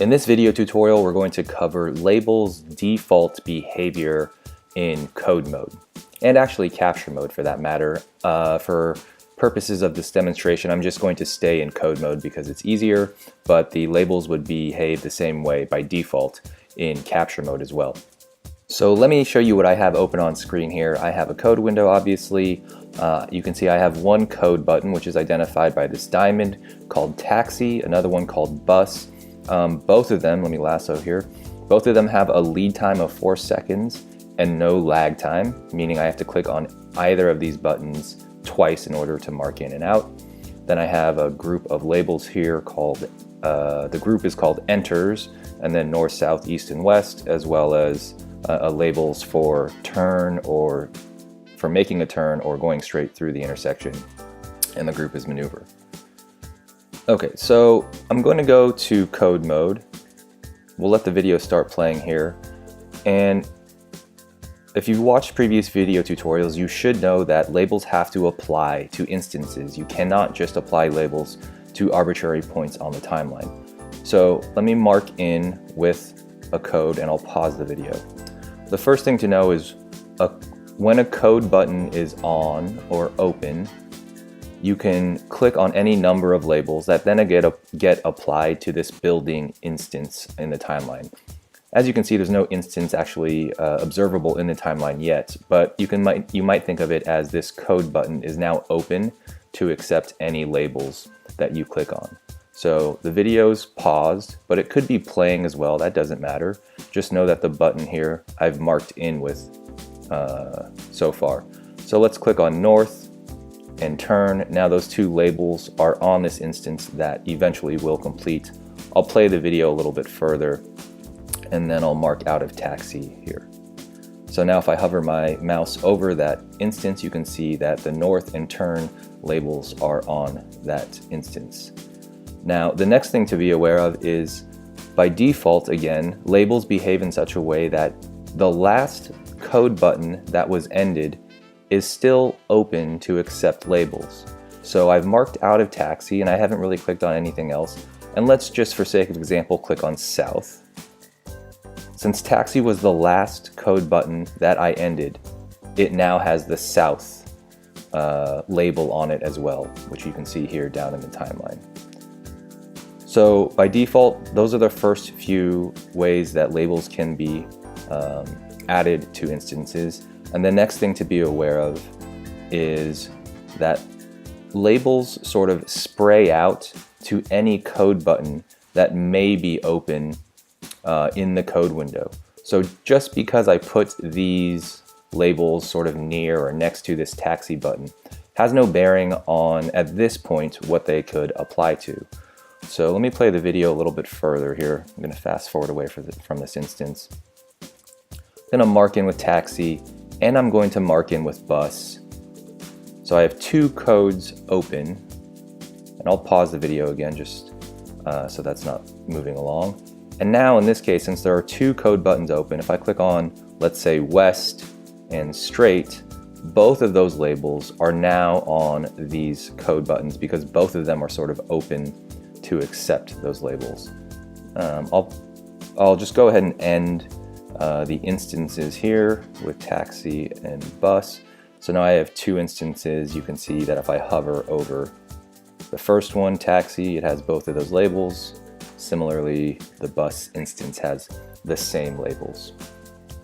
In this video tutorial, we're going to cover labels' default behavior in code mode, and actually capture mode for that matter. For purposes of this demonstration, I'm just going to stay in code mode because it's easier, but the labels would behave the same way by default in capture mode as well. So let me show you what I have open on screen here. I have a code window, obviously. You can see I have one code button, which is identified by this diamond called taxi, another one called bus. Both of them, let me lasso here, both of them have a lead time of 4 seconds and no lag time, meaning I have to click on either of these buttons twice in order to mark in and out. Then I have a group of labels here called, the group is called enters, and then north, south, east, and west, as well as labels for turn or for making a turn or going straight through the intersection, and the group is maneuver. Okay, so I'm going to go to code mode. We'll let the video start playing here. And if you've watched previous video tutorials, you should know that labels have to apply to instances. You cannot just apply labels to arbitrary points on the timeline. So let me mark in with a code and I'll pause the video. The first thing to know is when a code button is on or open, you can click on any number of labels that then get applied to this building instance in the timeline. As you can see, there's no instance actually observable in the timeline yet, but you might think of it as this code button is now open to accept any labels that you click on. So the video's paused, but it could be playing as well. That doesn't matter. Just know that the button here I've marked in with so far. So let's click on north and turn. Now those two labels are on this instance that eventually will complete. I'll play the video a little bit further and then I'll mark out of taxi here. So now if I hover my mouse over that instance, you can see that the north and turn labels are on that instance. Now the next thing to be aware of is by default, again, labels behave in such a way that the last code button that was ended is still open to accept labels. So I've marked out of taxi and I haven't really clicked on anything else. And let's just, for sake of example, click on south. Since taxi was the last code button that I ended, it now has the south label on it as well, which you can see here down in the timeline. So by default, those are the first few ways that labels can be added to instances. And the next thing to be aware of is that labels sort of spray out to any code button that may be open in the code window. So just because I put these labels sort of near or next to this taxi button has no bearing on, at this point, what they could apply to. So let me play the video a little bit further here. I'm going to fast forward away from this instance. I'm going to mark in with taxi, and I'm going to mark in with bus. So I have two codes open, and I'll pause the video again just so that's not moving along. And now in this case, since there are two code buttons open, if I click on, let's say, west and straight, both of those labels are now on these code buttons because both of them are sort of open to accept those labels. I'll just go ahead and end the instances here with taxi and bus. So now I have two instances. You can see that if I hover over the first one, taxi, it has both of those labels. Similarly, the bus instance has the same labels.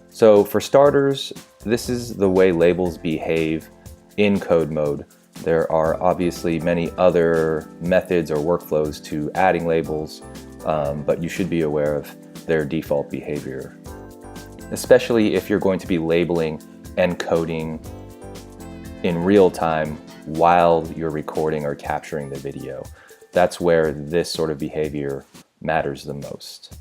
So for starters, this is the way labels behave in code mode. There are obviously many other methods or workflows to adding labels, but you should be aware of their default behavior, especially if you're going to be labeling and coding in real time while you're recording or capturing the video. That's where this sort of behavior matters the most.